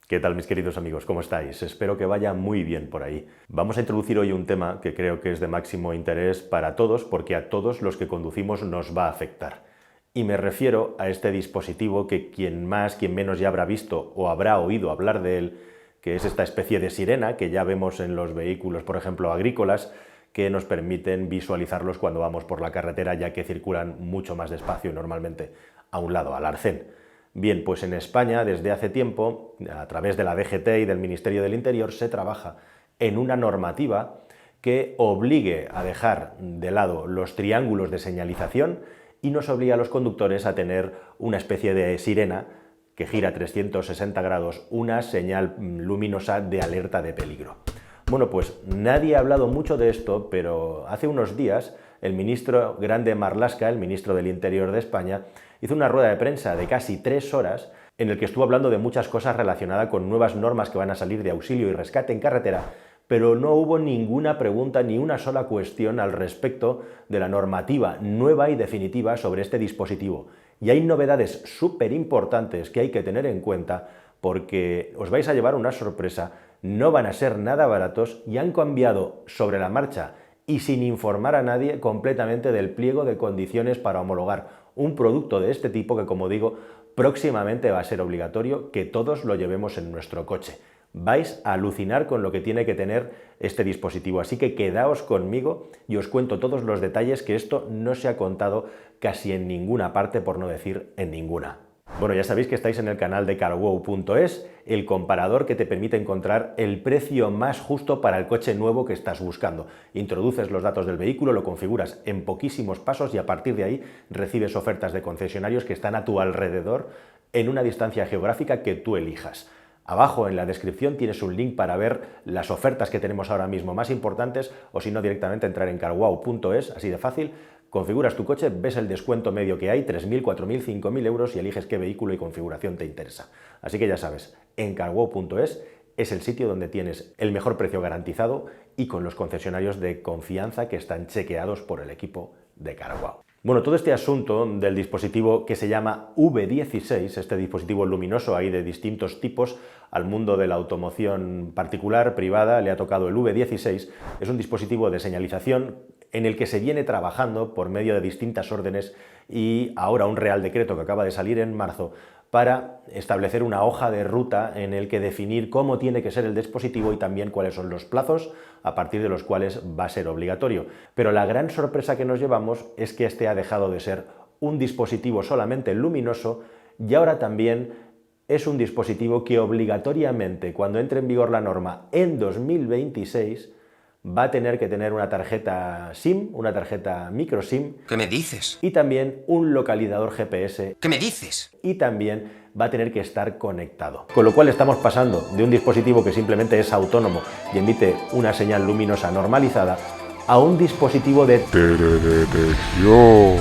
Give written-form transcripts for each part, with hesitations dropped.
¿Qué tal, mis queridos amigos? ¿Cómo estáis? Espero que vaya muy bien por ahí. Vamos a introducir hoy un tema que creo que es de máximo interés para todos, porque a todos los que conducimos nos va a afectar. Y me refiero a este dispositivo que quien más, quien menos ya habrá visto o habrá oído hablar de él, que es esta especie de sirena que ya vemos en los vehículos, por ejemplo, agrícolas, que nos permiten visualizarlos cuando vamos por la carretera, ya que circulan mucho más despacio normalmente a un lado, al arcén. Bien, pues en España desde hace tiempo, a través de la DGT y del Ministerio del Interior, se trabaja en una normativa que obligue a dejar de lado los triángulos de señalización y nos obliga a los conductores a tener una especie de sirena que gira 360 grados, una señal luminosa de alerta de peligro. Bueno, pues nadie ha hablado mucho de esto, pero hace unos días el ministro Grande Marlaska, el ministro del Interior de España, hizo una rueda de prensa de casi 3 horas en el que estuvo hablando de muchas cosas relacionadas con nuevas normas que van a salir de auxilio y rescate en carretera, pero no hubo ninguna pregunta ni una sola cuestión al respecto de la normativa nueva y definitiva sobre este dispositivo. Y hay novedades súper importantes que hay que tener en cuenta porque os vais a llevar una sorpresa, no van a ser nada baratos y han cambiado sobre la marcha y sin informar a nadie completamente del pliego de condiciones para homologar un producto de este tipo que, como digo, próximamente va a ser obligatorio que todos lo llevemos en nuestro coche. Vais a alucinar con lo que tiene que tener este dispositivo, así que quedaos conmigo y os cuento todos los detalles, que esto no se ha contado casi en ninguna parte, por no decir en ninguna. Bueno, ya sabéis que estáis en el canal de carwow.es, el comparador que te permite encontrar el precio más justo para el coche nuevo que estás buscando. Introduces los datos del vehículo, lo configuras en poquísimos pasos y a partir de ahí recibes ofertas de concesionarios que están a tu alrededor en una distancia geográfica que tú elijas. Abajo en la descripción tienes un link para ver las ofertas que tenemos ahora mismo más importantes, o si no, directamente entrar en carwow.es, así de fácil. Configuras tu coche, ves el descuento medio que hay, 3.000, 4.000, 5.000 euros, y eliges qué vehículo y configuración te interesa. Así que ya sabes, en carwow.es es el sitio donde tienes el mejor precio garantizado y con los concesionarios de confianza que están chequeados por el equipo de Carwow. Bueno, todo este asunto del dispositivo que se llama V16, este dispositivo luminoso, hay de distintos tipos, al mundo de la automoción particular, privada, le ha tocado el V16, es un dispositivo de señalización en el que se viene trabajando por medio de distintas órdenes y ahora un real decreto que acaba de salir en marzo para establecer una hoja de ruta en el que definir cómo tiene que ser el dispositivo y también cuáles son los plazos a partir de los cuales va a ser obligatorio. Pero la gran sorpresa que nos llevamos es que este ha dejado de ser un dispositivo solamente luminoso y ahora también es un dispositivo que obligatoriamente, cuando entre en vigor la norma en 2026, va a tener que tener una tarjeta SIM, una tarjeta micro SIM. ¿Qué me dices? Y también un localizador GPS. ¿Qué me dices? Y también va a tener que estar conectado. Con lo cual estamos pasando de un dispositivo que simplemente es autónomo y emite una señal luminosa normalizada a un dispositivo de teledetección.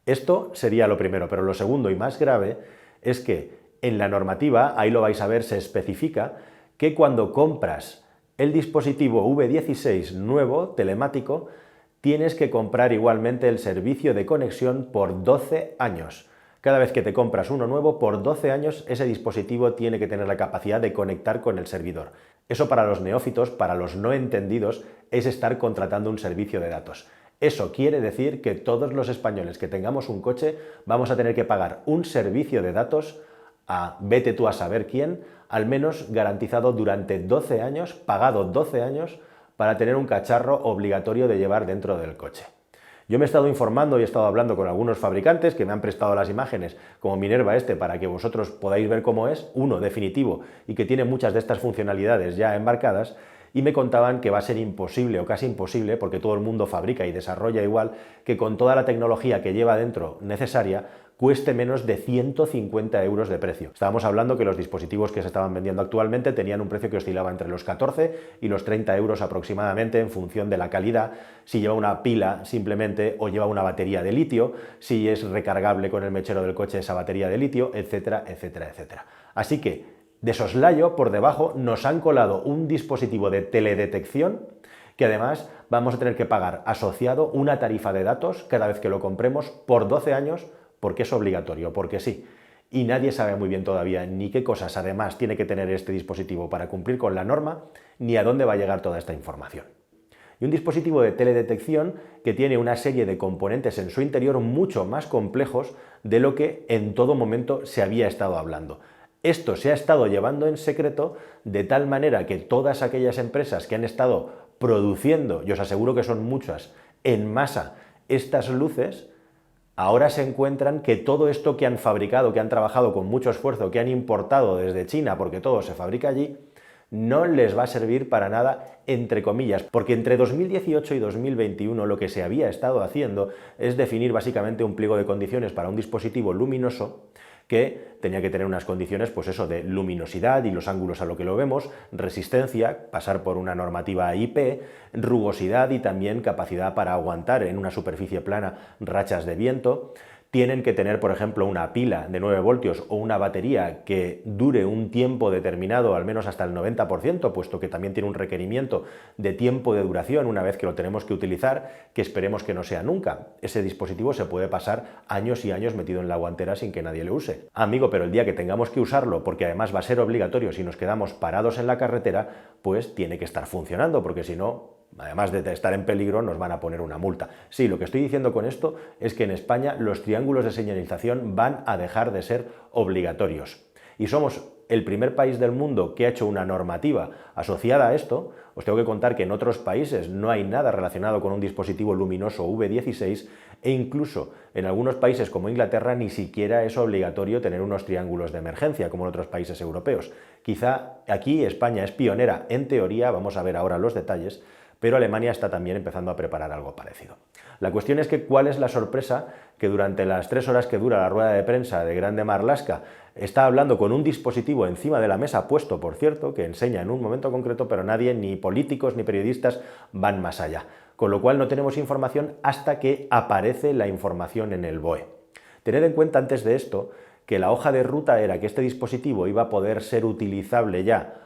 Esto sería lo primero, pero lo segundo y más grave es que en la normativa, ahí lo vais a ver, se especifica que cuando compras el dispositivo V16 nuevo, telemático, tienes que comprar igualmente el servicio de conexión por 12 años. Cada vez que te compras uno nuevo, por 12 años ese dispositivo tiene que tener la capacidad de conectar con el servidor. Eso para los neófitos, para los no entendidos, es estar contratando un servicio de datos. Eso quiere decir que todos los españoles que tengamos un coche vamos a tener que pagar un servicio de datos a vete tú a saber quién, al menos garantizado durante 12 años, pagado 12 años, para tener un cacharro obligatorio de llevar dentro del coche. Yo me he estado informando y he estado hablando con algunos fabricantes que me han prestado las imágenes, como Minerva para que vosotros podáis ver cómo es, uno definitivo y que tiene muchas de estas funcionalidades ya embarcadas, y me contaban que va a ser imposible o casi imposible, porque todo el mundo fabrica y desarrolla igual, que con toda la tecnología que lleva dentro necesaria, cueste menos de 150 euros de precio. Estábamos hablando que los dispositivos que se estaban vendiendo actualmente tenían un precio que oscilaba entre los 14 y los 30 euros aproximadamente, en función de la calidad, si lleva una pila simplemente o lleva una batería de litio, si es recargable con el mechero del coche esa batería de litio, etcétera, etcétera, etcétera. Así que, de soslayo, por debajo, nos han colado un dispositivo de teledetección que además vamos a tener que pagar asociado una tarifa de datos cada vez que lo compremos por 12 años, porque es obligatorio, porque sí. y nadie sabe muy bien todavía ni qué cosas además tiene que tener este dispositivo para cumplir con la norma, ni a dónde va a llegar toda esta información. Y un dispositivo de teledetección que tiene una serie de componentes en su interior mucho más complejos de lo que en todo momento se había estado hablando. Esto se ha estado llevando en secreto de tal manera que todas aquellas empresas que han estado produciendo, y os aseguro que son muchas, en masa estas luces, ahora se encuentran que todo esto que han fabricado, que han trabajado con mucho esfuerzo, que han importado desde China, porque todo se fabrica allí, no les va a servir para nada, entre comillas, porque entre 2018 y 2021 lo que se había estado haciendo es definir básicamente un pliego de condiciones para un dispositivo luminoso que tenía que tener unas condiciones, pues eso, de luminosidad y los ángulos a lo que lo vemos, resistencia, pasar por una normativa IP, rugosidad y también capacidad para aguantar en una superficie plana rachas de viento. Tienen que tener, por ejemplo, una pila de 9 voltios o una batería que dure un tiempo determinado, al menos hasta el 90%, puesto que también tiene un requerimiento de tiempo de duración una vez que lo tenemos que utilizar, que esperemos que no sea nunca. Ese dispositivo se puede pasar años y años metido en la guantera sin que nadie lo use. Amigo, pero el día que tengamos que usarlo, porque además va a ser obligatorio si nos quedamos parados en la carretera, pues tiene que estar funcionando, porque si no, además de estar en peligro, nos van a poner una multa. Sí, lo que estoy diciendo con esto es que en España los triángulos de señalización van a dejar de ser obligatorios. Y somos el primer país del mundo que ha hecho una normativa asociada a esto. Os tengo que contar que en otros países no hay nada relacionado con un dispositivo luminoso V16 e incluso en algunos países como Inglaterra ni siquiera es obligatorio tener unos triángulos de emergencia como en otros países europeos. Quizá aquí España es pionera en teoría, vamos a ver ahora los detalles, pero Alemania está también empezando a preparar algo parecido. La cuestión es que cuál es la sorpresa que durante las 3 horas que dura la rueda de prensa de Grande Marlaska está hablando con un dispositivo encima de la mesa puesto, por cierto, que enseña en un momento concreto, pero nadie, ni políticos ni periodistas, van más allá. Con lo cual no tenemos información hasta que aparece la información en el BOE. Tened en cuenta antes de esto que la hoja de ruta era que este dispositivo iba a poder ser utilizable ya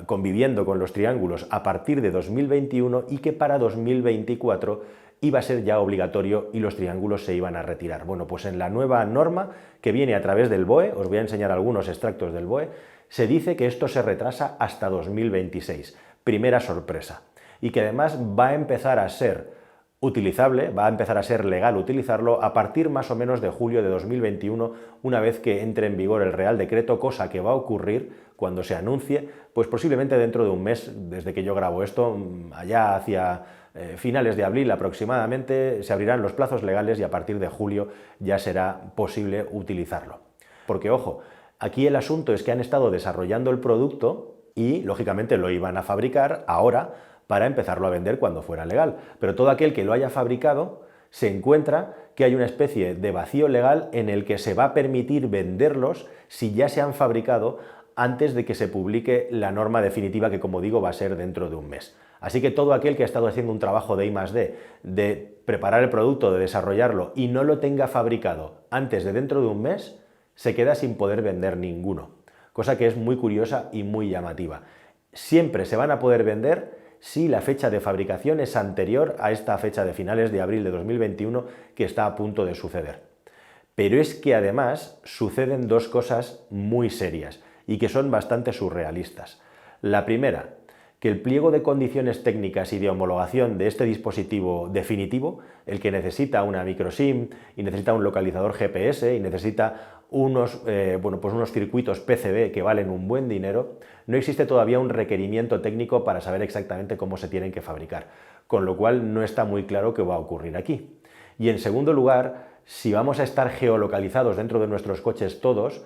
conviviendo con los triángulos a partir de 2021 y que para 2024 iba a ser ya obligatorio y los triángulos se iban a retirar. Bueno, pues en la nueva norma que viene a través del BOE, os voy a enseñar algunos extractos del BOE, se dice que esto se retrasa hasta 2026. Primera sorpresa. Y que además va a empezar a ser utilizable, va a empezar a ser legal utilizarlo a partir más o menos de julio de 2021, una vez que entre en vigor el Real Decreto, cosa que va a ocurrir cuando se anuncie, pues posiblemente dentro de un mes, desde que yo grabo esto, allá hacia finales de abril aproximadamente, se abrirán los plazos legales y a partir de julio ya será posible utilizarlo. Porque, ojo, aquí el asunto es que han estado desarrollando el producto y, lógicamente, lo iban a fabricar ahora para empezarlo a vender cuando fuera legal. Pero todo aquel que lo haya fabricado se encuentra que hay una especie de vacío legal en el que se va a permitir venderlos si ya se han fabricado antes de que se publique la norma definitiva que, como digo, va a ser dentro de un mes. Así que todo aquel que ha estado haciendo un trabajo de I+D, de preparar el producto, de desarrollarlo y no lo tenga fabricado antes de dentro de un mes, se queda sin poder vender ninguno. Cosa que es muy curiosa y muy llamativa. Siempre se van a poder vender si la fecha de fabricación es anterior a esta fecha de finales de abril de 2021 que está a punto de suceder. Pero es que además suceden dos cosas muy serias y que son bastante surrealistas. La primera, que el pliego de condiciones técnicas y de homologación de este dispositivo definitivo, el que necesita una microSIM y necesita un localizador GPS y necesita unos circuitos PCB que valen un buen dinero, no existe todavía un requerimiento técnico para saber exactamente cómo se tienen que fabricar, con lo cual no está muy claro qué va a ocurrir aquí. Y en segundo lugar, si vamos a estar geolocalizados dentro de nuestros coches todos,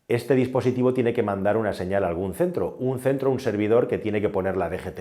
este dispositivo tiene que mandar una señal a algún centro, un servidor que tiene que poner la DGT.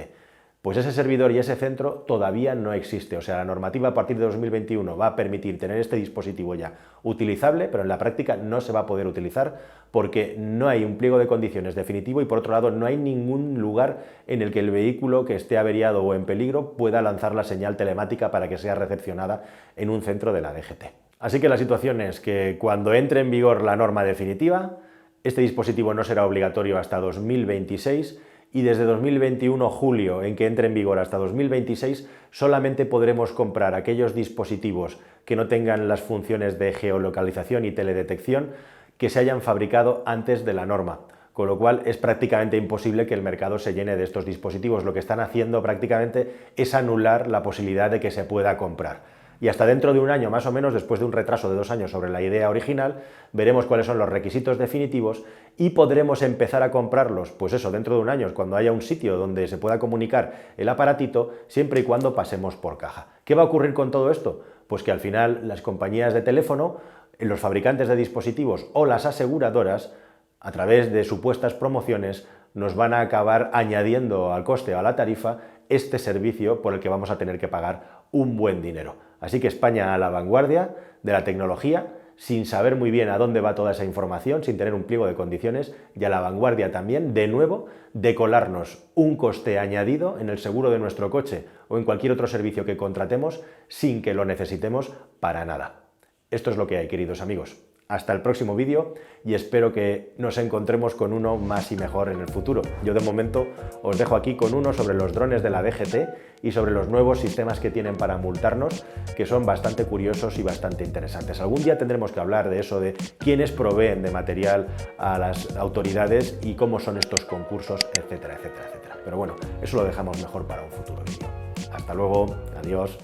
Pues ese servidor y ese centro todavía no existe, o sea, la normativa a partir de 2021 va a permitir tener este dispositivo ya utilizable, pero en la práctica no se va a poder utilizar porque no hay un pliego de condiciones definitivo y por otro lado no hay ningún lugar en el que el vehículo que esté averiado o en peligro pueda lanzar la señal telemática para que sea recepcionada en un centro de la DGT. Así que la situación es que cuando entre en vigor la norma definitiva, este dispositivo no será obligatorio hasta 2026 y desde 2021 julio, en que entre en vigor hasta 2026, solamente podremos comprar aquellos dispositivos que no tengan las funciones de geolocalización y teledetección que se hayan fabricado antes de la norma, con lo cual es prácticamente imposible que el mercado se llene de estos dispositivos. Lo que están haciendo prácticamente es anular la posibilidad de que se pueda comprar. Y hasta dentro de un año, más o menos, después de un retraso de 2 años sobre la idea original, veremos cuáles son los requisitos definitivos y podremos empezar a comprarlos, pues eso, dentro de un año, cuando haya un sitio donde se pueda comunicar el aparatito, siempre y cuando pasemos por caja. ¿Qué va a ocurrir con todo esto? Pues que al final las compañías de teléfono, los fabricantes de dispositivos o las aseguradoras, a través de supuestas promociones, nos van a acabar añadiendo al coste o a la tarifa este servicio por el que vamos a tener que pagar un buen dinero. Así que España a la vanguardia de la tecnología, sin saber muy bien a dónde va toda esa información, sin tener un pliego de condiciones, y a la vanguardia también, de nuevo, de colarnos un coste añadido en el seguro de nuestro coche o en cualquier otro servicio que contratemos sin que lo necesitemos para nada. Esto es lo que hay, queridos amigos. Hasta el próximo vídeo y espero que nos encontremos con uno más y mejor en el futuro. Yo de momento os dejo aquí con uno sobre los drones de la DGT y sobre los nuevos sistemas que tienen para multarnos, que son bastante curiosos y bastante interesantes. Algún día tendremos que hablar de eso, de quiénes proveen de material a las autoridades y cómo son estos concursos, etcétera, etcétera, etcétera. Pero bueno, eso lo dejamos mejor para un futuro vídeo. Hasta luego, adiós.